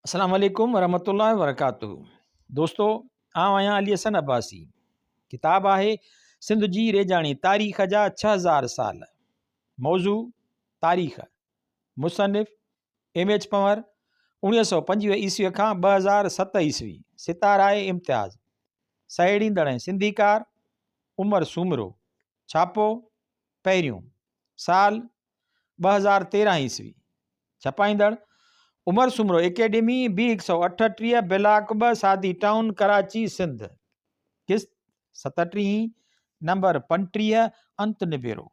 अस्सलाम वालेकुम वरहमतुल्लाहि वबरकातुहू। दोस्तों, आउं आहियां अली हसन अब्बासी। किताब आहे सिंध जी रेजाणी तारीख़ जा 6000 साल। मौज़ू तारीख़। मुसनिफ़ एम.एच. पंवर 1925 ईस्वी खां 2007 ईस्वी। सितार आहे इम्तियाज़। सहेड़ींदड़ ऐं सिंधीकार उमर सूमरो। छापो पहिरियों। साल 2013 ईस्वी। छपाईंदड़ उमर सूमरो एकेडमी B138 ब्लॉक 2 सादी टाउन कराची सिंध। किस्त 37 नंबर 35 अंत निबेरो।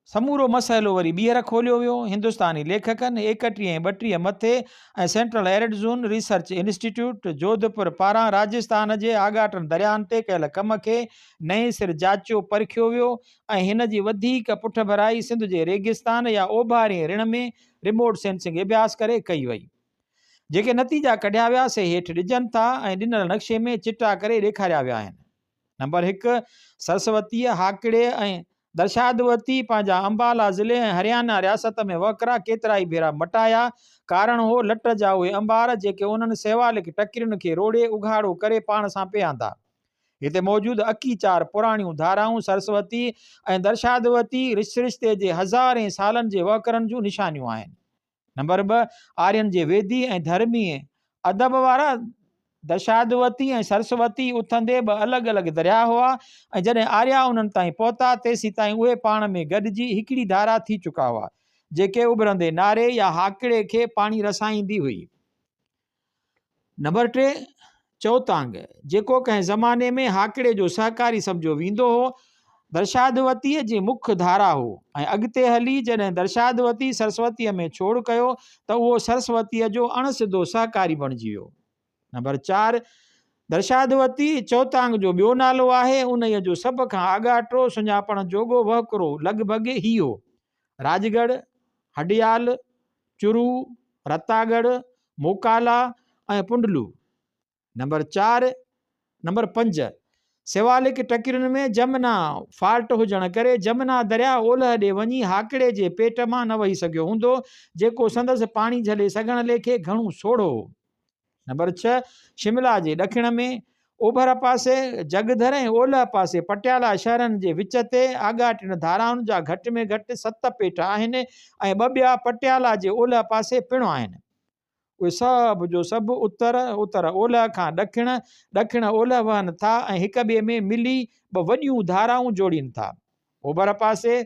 समूरो मसइलो वरी ॿीहर खोलियो वियो हिंदुस्तानी लेखकनि 31 ऐं 32 मथे ऐं central arid zone research institute Jodhpur पारां राजस्थान जे आगाटनि दरियाहनि ते कयल कम खे नए सिर जाचियो परखियो वियो ऐं हिन जी वधीक पुठभराई सिंध जे रेगिस्तान या ओभारे ऋण में रिमोट सेंसिंग अभ्यास करे कई वई। जेके नतीजा कढिया विया से हेठि ॾिजनि था ऐं ॾिनल नक्शे में चिटा करे ॾेखारिया विया आहिनि। नंबर 1, सरस्वती हाकिड़े ऐं दर्शादवती पंहिंजा अंबाला ज़िले ऐं हरियाणा रियासत में वकरा केतिरा ई भेरा मटाया। कारण हो लट जा उहे अंबार जेके उन्हनि सेवालिक टकिरियुनि खे रोड़े उघाड़ो करे पाण सां पिया आंदा। हिते मौजूदु अकी 4 पुराणियूं धाराऊं सरस्वती ऐं दर्शादवती रिश्ते जे हज़ारें सालनि जे वकरनि जूं निशानियूं आहिनि। नंबर 2, आर्यन जे वेदी ऐं धर्मी अदब वारा दर्शादवती ऐं सरस्वती उथंदे ॿ अलॻि अलॻि दरिया हुआ ऐं जॾहिं आर्या उन्हनि ताईं पहुता तेसीं ताईं उहे पाण में गॾिजी हिकिड़ी धारा थी चुका हुआ जेके उभरंदे नारे या हाकिड़े खे पाणी रसाईंदी हुई। नंबर 3, चौतांग जेको कंहिं ज़माने में हाकिड़े जो सहकारी सम्झो वेंदो हो दर्शादवतीअ जी मुख्य धारा हो ऐं अॻिते हली जॾहिं दर्शादवती सरस्वतीअ में छोड़ कयो त उहो सरस्वतीअ जो अणसिधो सहकारी बणिजी वियो। नंबर 4, दर्शादवती चौतांग जो ॿियो नालो आहे उन जो सभ खां आगाटो सुञापण जोॻो वहकिरो लॻभॻि ही हो। राजगढ़, हडियाल, चुरू, रतागढ़, मोकाला ऐं पुंडलू। नंबर 5, सेवालिक टकिरियुनि में जमुना फॉल्ट हुजण करे जमुना दरिया ओलह ॾे वञी हाकिड़े जे पेट मां न वही सघियो हूंदो जेको संदसि पाणी झले सघण लेखे घणो सोढ़ो हो। नंबर 6, शिमला जे ॾखिण में ओभर पासे जगधर ऐं ओलह पासे पटियाला शहरनि जे विच ते आगाटिन धाराउनि जा घटि में घटि 7 पेट आहिनि ऐं 2 ॿिया पटियाला जे ओलह पासे पिणु आहिनि। उहे सभु जो सभु उत्तर ओलह खां ॾखिण ओलह वहनि था ऐं हिक ॿिए में मिली 2 वॾियूं धाराऊं जोड़ीनि था। ओभर पासे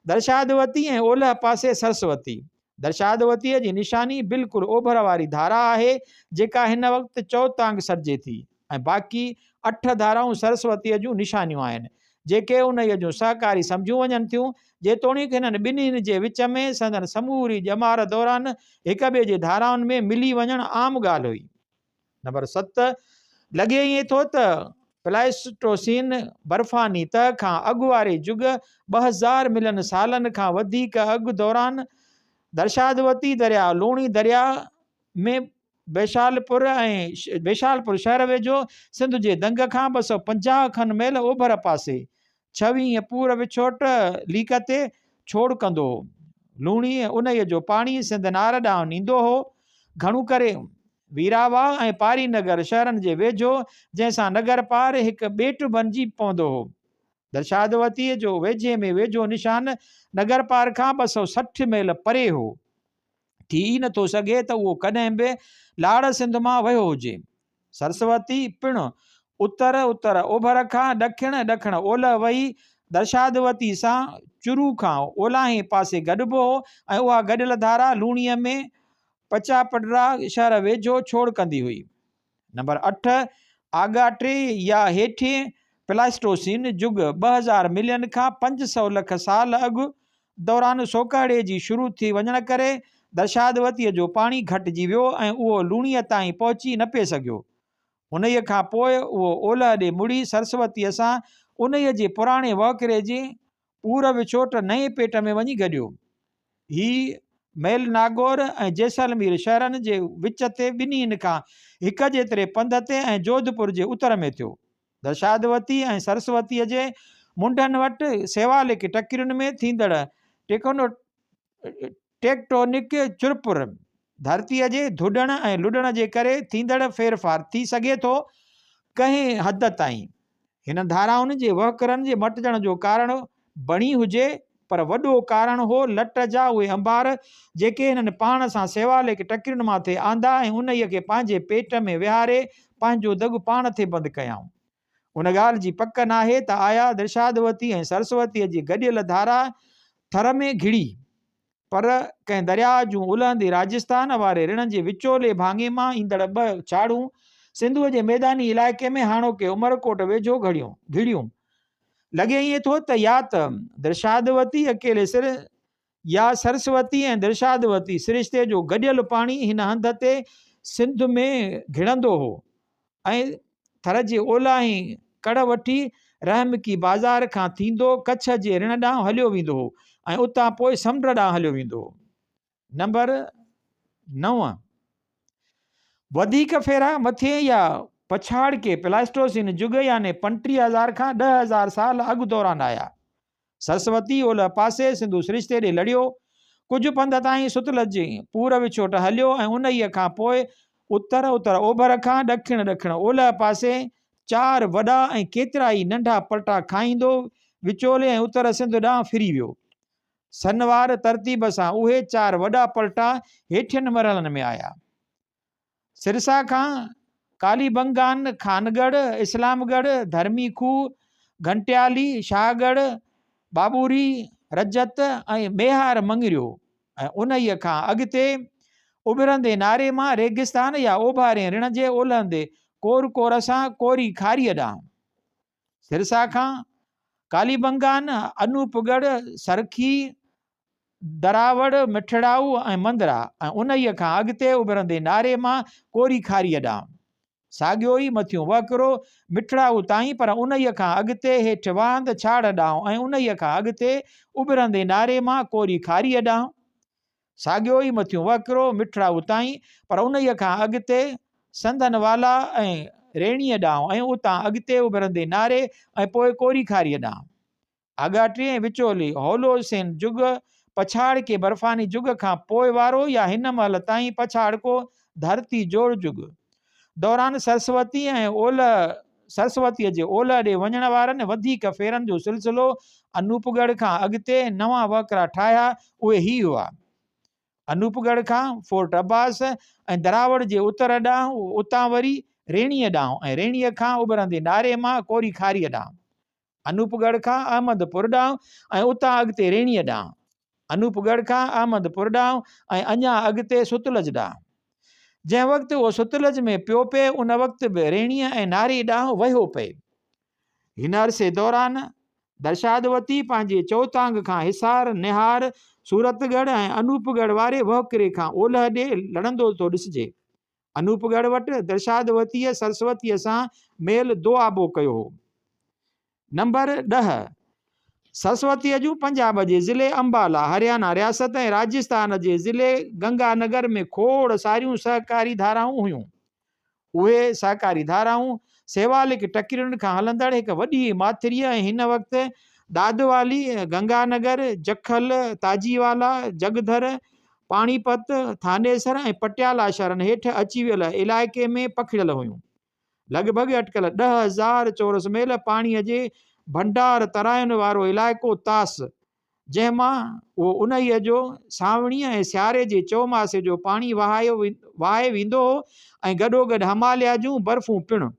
दर्शादवती ऐं ओलह पासे सरस्वती। दर्शादवतीअ जी निशानी बिल्कुलु ओभर वारी धारा आहे जेका हिन वक़्तु चौतांग सॾिजे थी ऐं बाक़ी 8 धाराऊं सरस्वतीअ जूं निशानियूं आहिनि जेके उन जूं सहकारी सम्झियूं वञनि थियूं जेतोणीकि हिननि ॿिन्हिनि जे विच में संदन समूरी ॼमार दौरान हिक ॿिए जे धाराउनि में मिली वञणु आम ॻाल्हि हुई। नंबर 7, लॻे ईअं थो त प्लाइस्टोसीन बर्फ़ानी तह खां अॻु वारे जुग 2000 मिलियन सालनि खां वधीक अॻु दौरान दर्शादवती दरिया लूणी दरिया में बेशालपुर शहर वेझो सिंध जे दंग खां 250 खन मैल ओभर पासे 26 पूर विछोट लीक ते छोड़ कंदो हो। लूणी उन जो पाणी सिंध नार ॾांहुं ईंदो हो घणो करे वीरावा ऐं पारी नगर शहरनि जे वेझो जंहिंसां नगर पार हिकु ॿेटु बणिजी पवंदो हो। दर्शादवतीअ जो वेझे में वेझो निशान नगर पार खां 260 मैल परे हो। थी नथो सघे त उहो कॾहिं बि लाड़ सिंध मां वियो हुजे। सरस्वती पिणु उत्तर ओभर खां ॾखिण ओलह वही दर्शादवती सां चुरू खां ओलाहे पासे गॾिबो हो ऐं उहा गॾियल धारा लूणीअ में पचापडरा शहर वेझो छोड़ कंदी हुई। नंबर 8, आगाटे या हेठि प्लाइस्टोसीन जुग 2000 मिलियन खां 500 लख साल अॻु दौरान सोकड़े जी शुरू थी वञण करे दर्शादवतीअ जो पाणी घटिजी वियो ऐं उहो लूणीअ ताईं पहुची न पिए सघियो। उन खां पोइ उहो ओलह ॾे मुड़ी सरस्वतीअ सां उन जे पुराणे वहकिरे जे पूर विछोट नए पेट में वञी गॾियो। ही मेल नागौर ऐं जैसलमेर शहरनि जे विच ते ॿिन्हिनि खां हिक जेतिरे पंध ते ऐं जोधपुर जे उत्तर में थियो। दर्शादवती ऐं सरस्वतीअ जे मुंडनि वटि सेवालिक टकिरियुनि में थींदड़ टेक्टोनिक चुरपुर धरतीअ जे धुॾण ऐं लुॾण जे करे थींदड़ फेरफार थी सघे थो कंहिं हद ताईं। हिन धाराउनि जे वहकरनि जे मटिजण जो कारण बणी हुजे, पर वॾो कारण हो लट जा उहे अंबार जेके हिननि पाण सां सेवाले खे टकिरियुनि मां थे आंदा ऐं उन्हीअ खे पंहिंजे पेट में विहारे पंहिंजो दग पाण थे बंदि कयाऊं। उन ॻाल्हि जी पक नाहे त आया दृशादवती ऐं सरस्वतीअ जी गॾियल धारा थर में घिड़ी, पर कंहिं दरिया जूं उलहंदे राजस्थान वारे ऋण जे विचोले भाङे मां ईंदड़ ॿ चाड़ूं सिंधूअ जे मैदानी इलाइक़े में हाणोके उमरकोट वेझो घिड़ियूं। लॻे ईअं थो त या त दृशादवती अकेले सिर या सरस्वती ऐं दृशादवती सिरिश्ते जो गॾियल पाणी हिन हंध ते सिंध में घिड़ंदो हो ऐं थर जे ओलाही कड़ वठी रहमकी बाज़ार खां थींदो कच्छ जे ऋण ॾांहुं हलियो वेंदो हो ऐं उतां पोइ समुंड ॾांहुं हलियो वेंदो हो। नंबर 9, वधीक फेरा मथे या पछाड़ के प्लास्टोसिन जुग यानी 35,000 खां 10,000 साल अॻु दौरान आया। सरस्वती ओलह पासे सिंधु सिरिश्ते ॾे लड़ियो, कुझु पंध ताईं सुतलज जे पूरब विछोट हलियो ऐं उन्हीअ खां पोइ उत्तर ओभर खां ॾखिण ओलह पासे 4 वॾा ऐं केतिरा ई नंढा पलटा खाईंदो विचोले ऐं उत्तर सिंध ॾांहुं फिरी वियो। सनवार तरतीब सां उहे 4 वॾा पलटा हेठियनि मरहलनि में आया। सिरसा खां कालीबंगान, खानगढ़, इस्लामगढ़, धर्मी खूह, घंटियाली, शाहगढ़, बाबूरी, रजत ऐं मेहार मंगरियो ऐं उन्हीअ खां अॻिते उभिरंदे नारे मां रेगिस्तान या ओभारे ऋण जे ओलहंदे कोर सां कोरी खारीअ ॾांहुं। सिरसा खां कालीबंगान, अनूपगढ़, सरखी, दरावड़, मिठड़ाऊ ऐं मंदरा ऐं उन्हीअ खां अॻिते उभिरंदे नारे मां कोरी खारीअ ॾांहुं। साॻियो ई मथियों वकिरो मिठड़ाऊ ताईं, पर उन्हीअ खां अॻिते हेठि वांद छाड़ ॾांहुं ऐं उन्हीअ खां अॻिते उभिरंदे नारे मां कोरी खारीअ ॾांहुं। साॻियो ई मथियों वकिरो मिठड़ाऊ ताईं, पर उन्हीअ खां अॻिते संदनवाला ऐं रेणीअ ॾांहुं ऐं उतां अॻिते उभिरंदे नारे ऐं पोइ कोरी खारीअ ॾांहुं। आगाटी ऐं विचोली होलोसेन जुग, पछाड़ के बर्फ़ानी जुग खां पोइ वारो या हिन महिल ताईं पछाड़ को धरती जोड़ जुग दौरान सरस्वतीअ जे ओलह ॾे वञण वारनि वधीक फेरनि जो सिलसिलो अनूपगढ़ खां अॻिते नवां वकरा ठाहिया उहे ही हुआ। अनूपगढ़ खां फोर्ट अब्बास ऐं दरावड़ जे उत्तर ॾांहुं, उतां वरी रेणीअ ॾांहुं ऐं रेणीअ खां उभिरंदे नारे मां कोरी खारीअ ॾांहुं। अनूपगढ़ खां अहमदपुर ॾांहुं ऐं उतां अॻिते रेणीअ ॾांहुं। अनूपगढ़ खां अहमदपुर ॾांहुं ऐं अञा अॻिते सुतलज ॾांहुं। जंहिं वक़्तु उहो सुतलज में पियो पए उन वक़्तु बि रेणीअ ऐं नारे ॾांहुं वहियो पए। हिन अरसे दौरान दर्शादवती पंहिंजे चौतांग खां हिसार, निहार, सूरतगढ़ ऐं अनूपगढ़ वारे वहकिरे खां ओलह ॾे लड़ंदो थो ॾिसिजे। अनूपगढ़ वटि दर्शादवतीअ सरस्वतीअ सां मेल दुआबो कयो हो। नंबर 10, सरस्वतीअ जूं पंजाब जे ज़िले अंबाला, हरियाणा रियासत ऐं राजस्थान जे ज़िले गंगानगर में खोड़ सारियूं सहकारी धाराऊं हुयूं। उहे सहकारी धाराऊं सेवालिक टकिरियुनि खां हलंदड़ हिकु वॾी माथिरीअ ऐं हिन वक़्तु दादवाली, गंगानगर, जखल, ताजीवाला, जगधर, पाणीपत, थानेसर ऐं पटियाला शहरनि हेठि अची वियल इलाइक़े में पखिड़ियल हुयूं। लॻभॻि अटकल 10,000 चौरस मेल पाणीअ जे भंडार तरायुनि वारो इलाइक़ो तास, जंहिंमां उहो उन्हीअ जो सावणीअ ऐं सियारे जे चौमासे जो पाणी वहाए वेंदो हो ऐं गॾोगॾु हिमालय जूं बर्फ़ूं पिणु,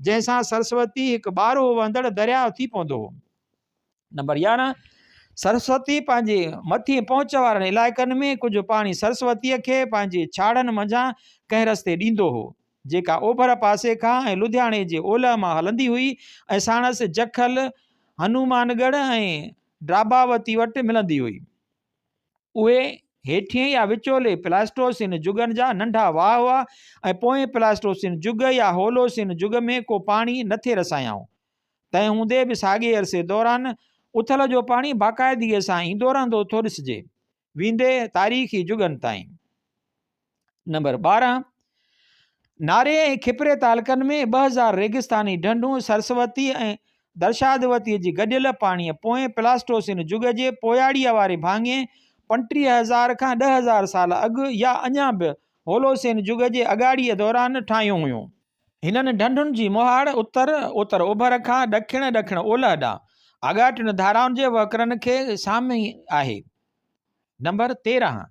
जंहिंसां सरस्वती हिकु ॿारो वहंदड़ दरिया थी पवंदो हो। नंबर 11, सरस्वती पंहिंजे मथे पहुच वारनि इलाइक़नि में कुझु पाणी सरस्वतीअ खे पंहिंजे छाड़नि मंझां कंहिं रस्ते ॾींदो हो, जेका ओभर पासे खां ऐं लुधियाणे जे ओलह मां हलंदी हुई ऐं साणसि जखल, हनुमानगढ़ ऐं ड्राबावती वटि मिलंदी हुई। उहे हेठिएं या विचोले प्लास्टोसिन जुगनि जा नंढा वाह हुआ ऐं पोएं प्लास्टोसिन जुग या होलोसिन जुग में को पाणी न थे रसायाऊं। तंहिं हूंदे बि साॻे अरसे दौरान उथल जो पाणी बाक़ाइदगीअ सां ईंदो रहंदो थो ॾिसिजे, वेंदे तारीख़ी जुगनि ताईं। नंबर 12, नारे ऐं खिपरे तालकनि में 2000 रेगिस्तानी ढंढूं सरस्वती ऐं दर्शादवतीअ जी गॾियल पाणीअ पोएं प्लास्टोसिन जुग जे पोयाड़ीअ वारे भाङे 35,000 खां 10,000 साल अॻु या अञा बि होलोसेन युग जे अगाड़ीअ दौरान ठाहियूं हुयूं। हिननि ढंढुनि जी मुहाड़ उत्तर ओभर खां ॾखिण ओलह ॾांहुं आगाटियुनि धाराउनि जे वकरनि खे साम्हूं आहे। नंबर 13,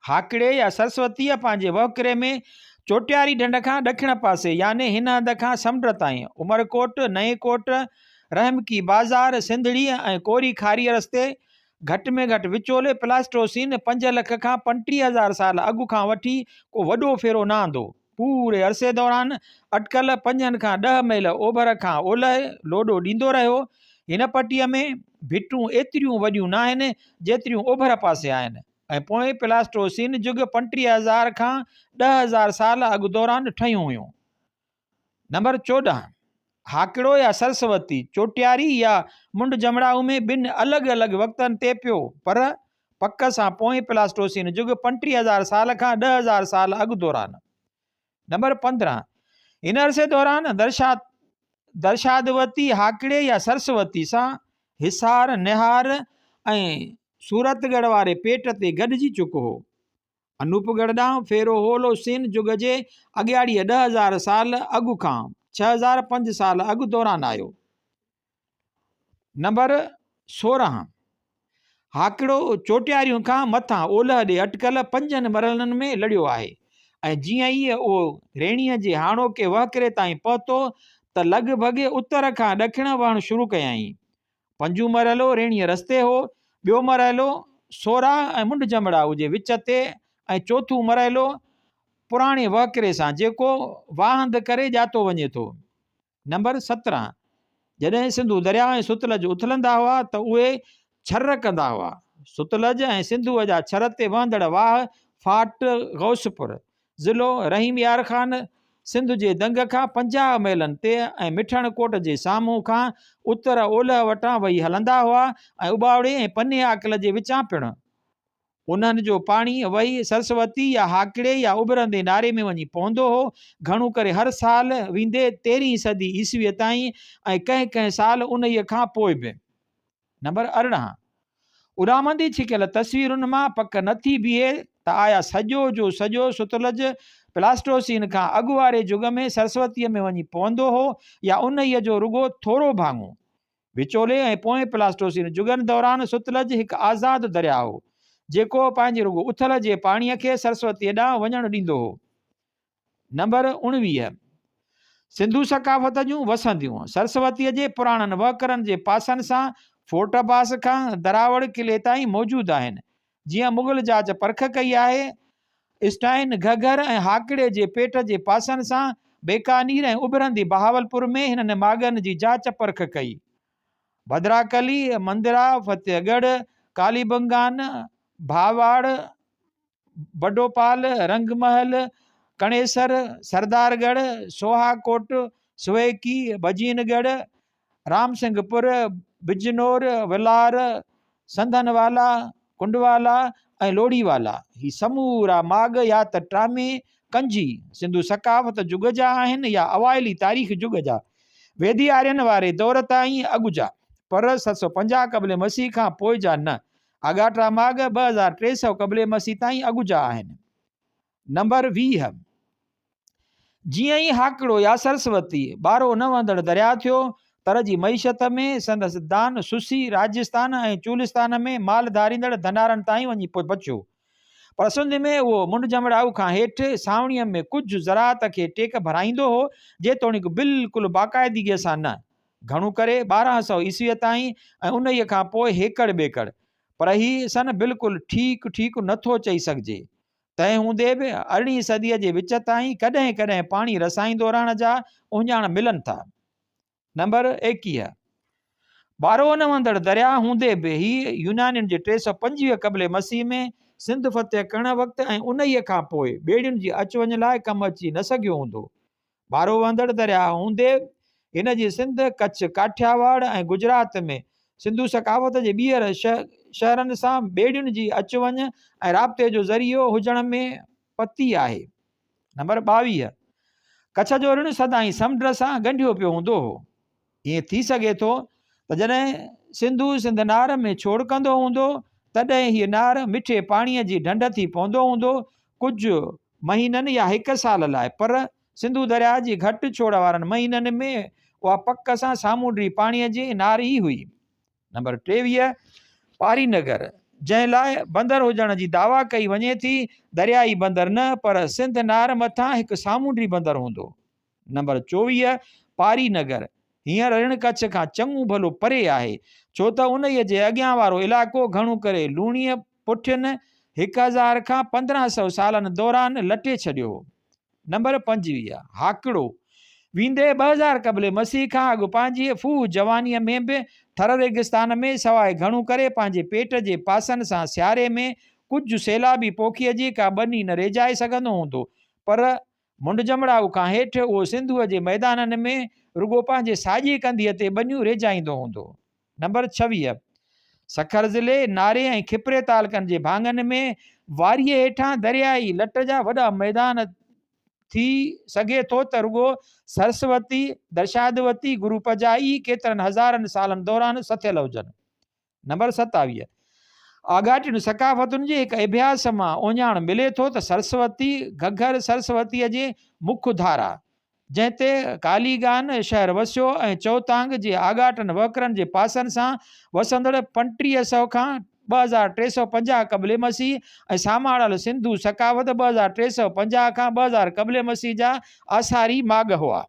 हाकिड़े या सरस्वतीअ पंहिंजे वकिरे में चोटियारी ढंढ खां ॾखिण पासे यानी हिन हंध खां समुंड ताईं उमरकोट, नए कोट, रहमकी बाज़ार, सिंधड़ी ऐं कोरी खारी रस्ते घटि में घटि विचोले प्लास्टोसीन 5 लख खां 35,000 साल अॻु खां वठी को वॾो फेरो न आंदो। पूरे अरसे दौरान अटकल 5 खां 10 मील ओभर खां ओलह लोॾो ॾींदो रहियो। हिन पटीअ में भिटूं एतिरियूं वॾियूं न आहिनि जेतिरियूं ओभर पासे आहिनि ऐं पोइ प्लास्टोसीन युग 35,000 खां 10,000 साल अॻु दौरान ठहियूं हुयूं। नंबर 14, हाकिड़ो या सरस्वती चोटियारी या मुंड जमड़ाऊ में ॿिनि अलॻि अलॻि वक़्तनि ते पियो पर पक सां पोइ प्लास्टोसीन युग 35,000 साल खां 10,000 साल अॻु दौरान। नंबर 15, हिन अरसे दौरान दर्शादवती हाकिड़े या सरस्वती सां हिसार, निहार ऐं सूरतगढ़ वारे पेट ते गॾिजी चुको हो। अनूपगढ़ ॾांहुं फेरो होलोसीन युग जे अॻियाड़ीअ 10,000 साल अॻु खां 6,005 साल अॻु दौरान आयो। नंबर 16, हाकिड़ो चोटियारियूं खां मथां ओलह ॾे अटकल 5 मरहलनि में लड़ियो आहे ऐं जीअं ई उहो रेणीअ जे हाणोके वहकिरे ताईं पहुतो त लॻभॻि उत्तर खां ॾखिण वहणु शुरू कयईं। 5 मरहलो रेणीअ रस्ते हो, ॿियो मरहलो सोरा ऐं मुंड जमड़ाऊ जे विच ते ऐं चोथों मरहलो पुराणे वहकिरे सां जेको वाहंद करे ॼातो वञे थो। नंबर 17, जॾहिं सिंधु दरिया ऐं सुतलज उथलंदा हुआ त उहे छर कंदा हुआ। सुतलज ऐं सिंधुअ जा छर ते वहंदड़ वाह फाट गौसपुर ज़िलो रहीम यार ख़ान सिंध जे दंग खां 50 मीलनि ते ऐं मिठण कोट जे साम्हूं खां उत्तर ओलह वटां वही हलंदा हुआ ऐं उबावड़े ऐं पने आकल जे विचां पिणु। उन्हनि जो पाणी वही सरस्वती या हाकिड़े या उभरंदे नारे में वञी पवंदो हो, घणो करे हर साल वेंदे 13वीं सदी ईस्वीअ ताईं ऐं कंहिं कंहिं साल उन्हीअ खां पोइ बि। नंबर 18, उॾामंदी छिकियल तस्वीरुनि मां पक नथी बीहे त आया सॼो जो सॼो सुतलज प्लास्टोसीन खां अॻु वारे युग में सरस्वतीअ में वञी पवंदो हो या उन्हीअ जो रुगो थोरो भाङो। विचोले ऐं पोएं प्लास्टोसीन युगनि दौरान सुतलज हिकु आज़ादु दरिया हो जेको पंहिंजे रुगो उथल जे पाणीअ खे सरस्वतीअ ॾांहुं वञणु ॾींदो हो। नंबर 19, सिंधु सकाफ़त जूं वसंदियूं सरस्वतीअ जे पुराणनि वहकरनि जे पासनि सां फोर्ट पास खां दरावड़ किले ताईं मौजूदु आहिनि। जीअं मुग़ल जाच परख कई आहे, स्टाइन घगर ऐं हाकिड़े जे पेट जे पासनि सां बेकानीर ऐं उभरंदी बहावलपुर में हिननि मागनि जी जाच परख कई। भद्राकली, मंदिरा, फतेहगढ़, कालीबंगान, भावाड़, बडोपाल, रंगमहल, कणेसर, सरदारगढ़, सोहाकोट, सुवेकी, भजीनगढ़, रामसिंगपुर, बिजनौर, विलार, संधनवाला, कुंडवाला ऐं लोढ़ीवाला ही समूरा माग या त टामे कंजी सिंधु सकाफ़त युग जा आहिनि या अवाइली तारीख़ युग जा वेदी आर्यन वारे दौर ताईं अॻु जा पर 750 क़ब्ल मसीह खां पोइ जा न। आगाटा माग 2300 क़ब्ल मसीह ताईं अॻु जा आहिनि। नंबर 20, जीअं ई हाकिड़ो या सरस्वती ॿारो न वहंदड़ दरिया थियो तर जी मईशत में संदसि दान सुसी राजस्थान ऐं चूलिस्तान में माल धारींदड़ धनारनि ताईं वञी पहुचियो। पर सिंध में उहो मुंड जमड़ाऊ खां हेठि सावणीअ में कुझु ज़राअत खे टेक भराईंदो हो जेतोणीकि बिल्कुलु बाक़ाइदगीअ सां न, घणो करे 1200 ईस्वीअ ताईं ऐं उन्हीअ खां पोइ हेकड़ ॿेकड़, पर ही सन बिल्कुलु ठीकु नथो चई सघिजे। तंहिं हूंदे बि 18वीं सदीअ जे विच ताईं कॾहिं कॾहिं पाणी रसाईंदो रहण जा उहिञाण मिलनि था। नंबर 21, ॿारो न वहंदड़ दरिया हूंदे बि ही यूनानियुनि जे 325 क़ब्ल मसीह में सिंध फतेह करण वक़्तु ऐं उन्हीअ खां पोइ ॿेड़ियुनि जी अचु वञ लाइ कमु अची न सघियो हूंदो। ॿारो वहंदड़ दरिया हूंदे हिन जी सिंध, कच्छ, काठियावाड़ ऐं गुजरात में सिंधु सकाफ़त जे ॿीहर शहरनि सां ॿेड़ियुनि जी अचु वञ ऐं राब्ते जो ज़रियो हुजण में पती आहे। नंबर 22, कच्छ जो ऋण सदाईं समुंड सां ॻंढियो पियो हूंदो हो। ईअं थी सघे थो त जॾहिं सिंधु सिंधनार में छोड़ कंदो हूंदो तॾहिं हीअ नार मिठे पाणीअ जी ढंढ थी पवंदो हूंदो कुझु महीननि या 1 साल लाइ, पर सिंधू दरिया जी घटि छोड़ वारनि महीननि में उहा पक सां सामूंडी पाणीअ जी नार ई हुई। नंबर 23 पारी नगर, जंहिं लाइ बंदर हुजण जी दावा कई वञे थी, दरियाई बंदर न पर सिंध नार मथां हिकु सामूंडी बंदर हूंदो। नंबर 24 पारी नगर हींअर ऋण कच्छ खां चङो भलो परे आहे, छो त उन जे अॻियां वारो इलाइक़ो घणो करे लूणीअ पुठियुनि 1000 खां 1500 सालनि दौरान लटे छॾियो। नंबर 25 हाकड़ो वींदे 2000 क़बले मसीह खां अॻु पंहिंजी फूह जवानीअ में बि थर रेगिस्तान में सवाइ घणो करे पंहिंजे पेट जे पासनि सां सियारे में कुझु सैलाबी पोखीअ जी का बनी न रेजाए सघंदो हूंदो, पर मुंड जमड़ाऊ खां हेठि उहो सिंधूअ जे मैदाननि में रुगो पंहिंजे साॼी कंधीअ ते बनियूं रेजाईंदो हूंदो। नंबर 26 सखर ज़िले नारे ऐं खिपरे तालकनि जे भाङनि में वारीअ हेठां दरियाई लट जा वॾा मैदान थी सघे थो त रुगो सरस्वती दर्शादवती ग्रुप जा ई केतिरनि हज़ारनि सालनि दौरान सथियल हुजनि। नंबर 27 आगाटियुनि सकाफ़तुनि जे हिकु अभ्यास मां ओञाण मिले थो त सरस्वती घग्घर सरस्वतीअ जे मुख्य धारा जंहिं ते कालीगान शहर वसियो ऐं चौतांग जे आगाटनि वकरनि जे पासनि सां वसंदड़ 3500 खां 2350 क़बले मसीह ऐं सामाड़ल सिंधू सकावत 2350 खां 2000 क़बले मसीह जा आसारी माॻ हुआ।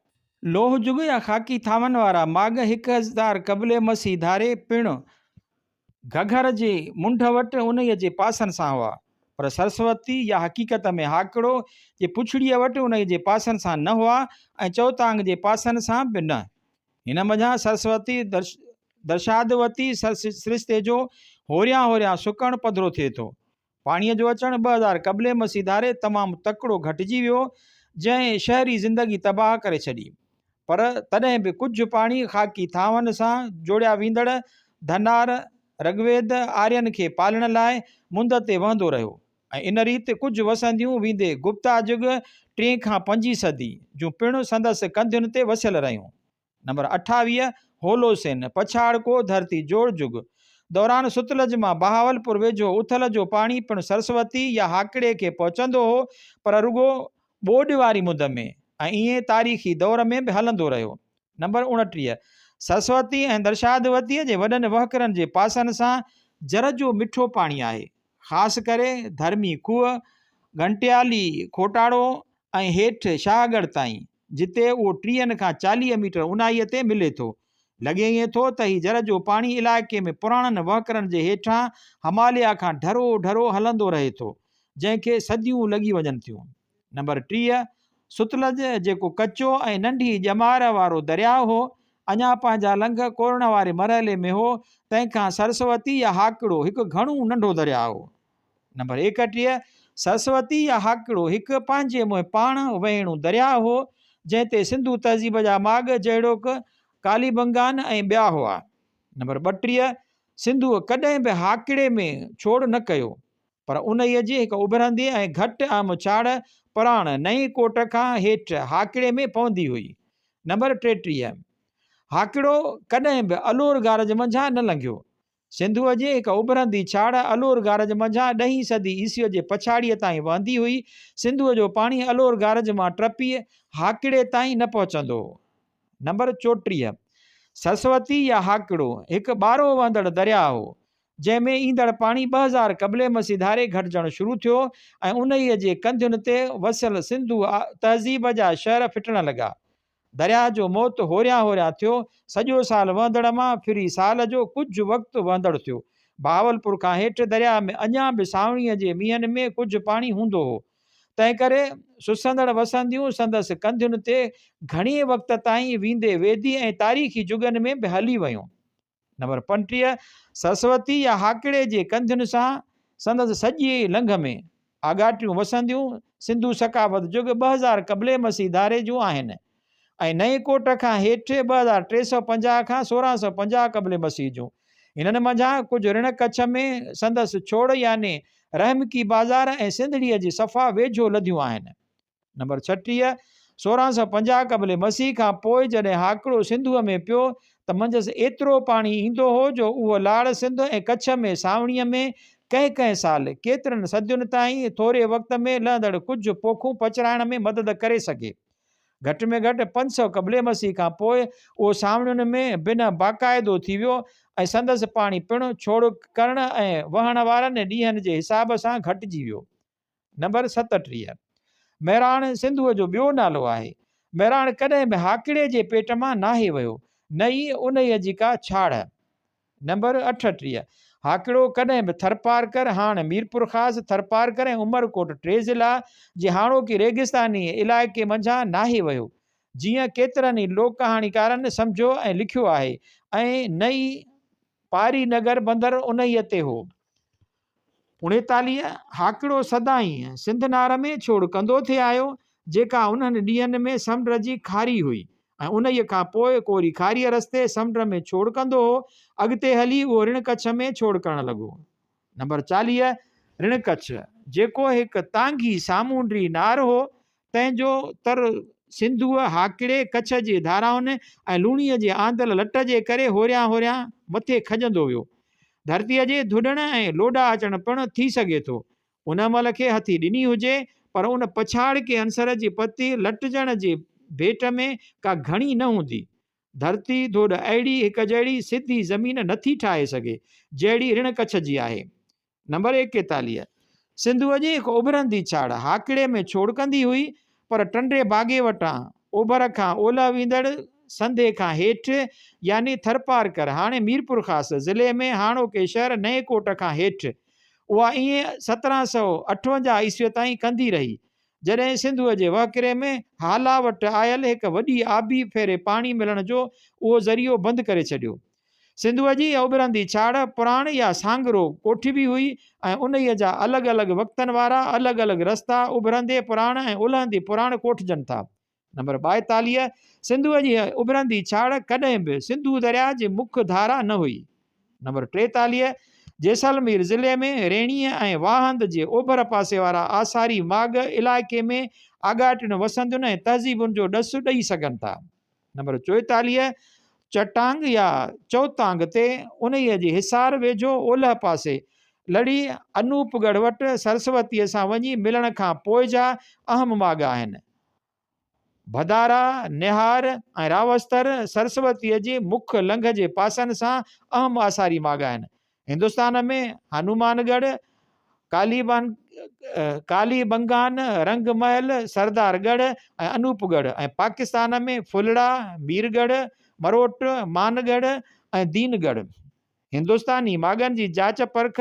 लोह जुग या ख़ाकी थामनि वारा माॻ 1000 क़बले मसीह धारे पिणु घघर जे मुंड वटि उन जे पासनि सां हुआ, पर सरस्वती या हक़ीक़त में हाकड़ो जे पुछड़ीअ वटि उन जे पासनि सां न हुआ ऐं चौतांग जे पासनि सां बि न। हिन मंझां सरस्वती दर्शादवती सिरिश्ते जो होरियां सुकण पधरो थिए थो। पाणीअ जो अचणु 2000 क़बले मसीह धारे तमामु तकिड़ो घटिजी वियो, जंहिं शहरी ज़िंदगी तबाह करे छॾी, पर तॾहिं बि कुझु पाणी ख़ाकी थांवनि सां जोड़िया वींदड़ धनार रगवेद आर्यन खे पालण लाइ मुंद ते वहंदो रहियो ऐं इन रीति कुझु वसंदियूं वींदे गुप्ता जुग 3 खां 5 सदी जूं पिणु संदसि कंधियुनि ते वसियल रहियूं। नंबर 28 होलोसेन पछाड़ को धरती जोड़ जुग दौरान सुतलज मां बहावलपुर वेझो उथल जो पाणी पिणु सरस्वती या हाकड़े खे पहुचंदो हो, पर रुगो ॿोॾ वारी मुंद में ऐं ईअं तारीख़ी दौर में बि हलंदो रहियो। नंबर 29 सरस्वती ऐं दर्शादवतीअ जे वॾनि वहकरनि जे पासनि सां जर जो मिठो पाणी आहे, ख़ासि करे धर्मी खूह घंटियाली खोटाड़ो ऐं हेठि शाहगढ़ ताईं, जिते उहो 30 खां 40 मीटर ऊनाईअ ते मिले थो। लॻे ईअं थो त हीउ जर जो पाणी इलाइक़े में पुराणनि वहकरनि जे हेठां हिमालया खां ढरो ढरो हलंदो रहे थो, जंहिंखे सदियूं लॻी वञनि थियूं। नंबर 30 सुतलज जेको कचो ऐं नंढी ॼमार वारो दरियाउ हो, अञा पंहिंजा लंघ कोरण वारे मरहले में हो, तंहिंखां सरस्वती या हाकड़ो हिकु घणो नंढो दरियाउ हो। नंबर 31 सरस्वती या हाकड़ो हिकु पंहिंजे मुंहुं पाण वहेणो दरियाउ हो, जंहिं ते सिंधू तहज़ीब जा माॻ जहिड़ोक कालीबंगान ऐं ॿिया हुआ। नंबर 32 सिंधूअ कॾहिं बि हाकड़े में छोड़ न कयो, पर उन्हीअ जी हिकु उभरंदी ऐं घटि आम चाड़ पराण नई कोट खां हेठि हाकड़े में पवंदी हुई। नंबर 33 हाकड़ो कॾहिं बि अलोर गारज मंझां न लंघियो। सिंधूअ जी हिकु उभरंदी छाड़ अलोर गारज मंझां 10वीं सदी ईस्वीअ जे पछाड़ीअ ताईं वहंदी हुई। सिंधूअ जो पाणी अलोर गारज मां टपी हाकड़े ताईं न पहुचंदो हो। नंबर 34 सरस्वती या हाकड़ो हिकु ॿारो वहंदड़ दरियाउ हो, जंहिंमें ईंदड़ पाणी 2000 क़बले मसीह धारे घटिजणु शुरू थियो ऐं उन्हीअ जे कंधियुनि ते वसियल सिंधू तहज़ीब जा शहर फिटण लॻा। दरिया जो मौत होरियां थियो, सॼो साल वहंदड़ मां फिरी साल जो कुझु वक़्तु वहंदड़ थियो। बहावलपुर खां हेठि दरिया में अञा बि सावणीअ जे मींहंनि में कुझु पाणी हूंदो हो, तंहिं करे सुसंदड़ वसंदियूं संदसि कंधियुनि ते घणे वक़्त ताईं वींदे वेदी ऐं तारीख़ी जुगनि में बि हली वयूं। नंबर 35 सरस्वती या हाकड़े जे कंधियुनि सां संदसि सॼी लंघ में आगाटियूं वसंदियूं सिंधू सकावत जुग 2000 क़बले मसीह धारे जूं आहिनि ऐं नई कोट खां हेठि 2350 खां 1650 क़बले मसीह जूं। हिननि मंझां कुझु ऋण कच्छ में संदसि छोड़ याने रहमकी बाज़ार ऐं सिंधड़ीअ जी सफ़ा वेझो लधियूं आहिनि। नंबर 36 1650 क़बले मसीह खां पोइ जॾहिं हाकड़ो सिंधूअ में पियो त मंझंदि एतिरो पाणी ईंदो हो जो उहो लाड़ सिंध ऐं कच्छ में सावणीअ में कंहिं कंहिं साल केतिरनि सदियुनि ताईं थोरे वक़्त में लहंदड़ कुझु पोखूं पचराइण में मदद करे सघे। घटि में घटि 500 क़ब्ले मसीह खां पोइ उहो सावणियुनि में बिना बाक़ाइदो थी वियो ऐं संदसि पाणी पिणु छोड़ करण ऐं वहण वारनि ॾींहंनि जे हिसाब सां घटिजी वियो। नंबर 37, महिराण सिंधुअ जो ॿियो नालो आहे। महिराण कॾहिं बि हाकिड़े जे पेट मां नाहे वियो, न ई उन्हीअ जी का छाड़। नंबर 38, हाकिड़ो कॾहिं बि थरपारकर, हाणे मीरपुर ख़ासि थरपारकर ऐं उमरकोट टे ज़िला जे हाणोकी रेगिस्तानी इलाइक़े मंझां नाहे वियो, जीअं केतिरनि ई लोक कहाणीकारनि सम्झो ऐं लिखियो आहे, ऐं नई पारी नगर बंदर उन्हीअ ते हो। 39, हाकिड़ो सदाईं सिंधनार में छोड़ कंदो थे आयो, जेका उन्हनि ॾींहंनि में समुंड जी खारी हुई ऐं उन्हीअ खां पोइ कोरी खारीअ रस्ते समुंड में छोड़ कंदो हो। अॻिते हली उहो ऋण कच्छ में छोड़ करणु लॻो। नंबर 40, ऋण कच्छ जेको हिकु तांगी सामूंडी नार हो, तंहिंजो तर सिंधुअ हाकिड़े कच्छ जे धाराउनि ऐं लूणीअ जे आंदल लट जे करे होरियां होरियां मथे खजंदो वियो। धरतीअ जे धुॾण ऐं लोॾा अचणु पिणु थी सघे थो। उन महिल खे हथी ॾिनी हुजे, पर उन पछाड़ के अंसर जी पती लटजण जे भेट में का घणी न हूंदी। धरती धोॾ अहिड़ी हिकु जहिड़ी सिधी ज़मीन नथी ठाहे सघे जहिड़ी ऋण कच्छ जी आहे। नंबर 41, सिंधुअ जी हिकु उभरंदी छाड़ हाकिड़े में छोड़ कंदी हुई, पर टंडे बागे वटां ओभर खां ओलह वेंदड़ संधे खां हेठि यानी थरपारकर, हाणे मीरपुर ख़ासि ज़िले में हाणोके शहर नए कोट खां हेठि, उहा ईअं 1758 ईस्वीअ ताईं कंदी रही, जॾहिं सिंधुअ जे वहकिरे में हाला वटि आयल हिकु वॾी आबी फेरे पाणी मिलण जो उहो ज़रियो बंदि करे छॾियो। सिंधुअ जी उभरंदी छाड़ पुराण या सांगरो कोठी बि हुई ऐं उन्हीअ जा अलॻि अलॻि वक़्तनि वारा अलॻि अलॻि रस्ता उभरंदे पुराण ऐं उलहंदी पुराण कोठजनि था। नंबर 42, सिंधुअ जी उभरंदी छाड़ कॾहिं बि सिंधु दरिया जी मुख्य धारा न हुई। नंबर 43, जैसलमेर ज़िले में रेणीअ ऐं वाहंद जे ओभर पासे वारा आसारी माग इलाइक़े में आगाटियुनि वसंदियुनि ऐं तहज़ीबुनि जो ॾसु ॾेई सघनि था। नंबर 44, चटांग या चौतांग ते उन्हीअ जे हिसार वेझो ओलह पासे लड़ी अनूपगढ़ वटि सरस्वतीअ सां वञी मिलण खां पोइ जा अहम माग आहिनि। भदारा, निहार ऐं रावस्तर सरस्वतीअ जे मुख्य लंघ जे पासनि सां अहम आसारी माग आहिनि। हिंदुस्तान में हनुमानगढ़, कालीबंगान, रंगमहल, सरदारगढ़ ऐं अनूपगढ़, ऐं पाकिस्तान में फुलड़ा, मीरगढ़, मरोट, मानगढ़ ऐं दीनगढ़। हिंदुस्तानी मागनि जी जांच परख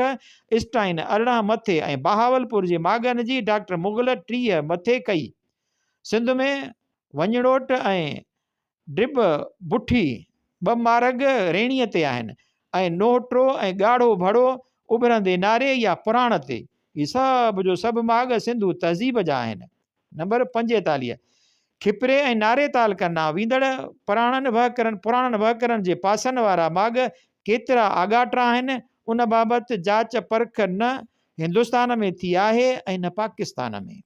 स्टाइन 18 मथे ऐं बहावलपुर जे मागनि जी डॉक्टर मुग़ल 30 मथे कई। सिंध में वञड़ोट ऐं ड्रिब बुठी 2 मार्ग रेणीअ ते आहिनि ऐं नोहट्रो ऐं ॻाढ़ो भड़ो उभरंदे नारे या पुराण ते। ही सभु जो सभु माग सिंधु तहज़ीब जा आहिनि। नंबर 45, खिपरे ऐं नारे ताल कना वेंदड़ पुराणनि वहकरनि जे पासनि वारा माग केतिरा आगाट्रा आहिनि, उन बाबति जांच परख न हिंदुस्तान में थी आहे ऐं न पाकिस्तान में।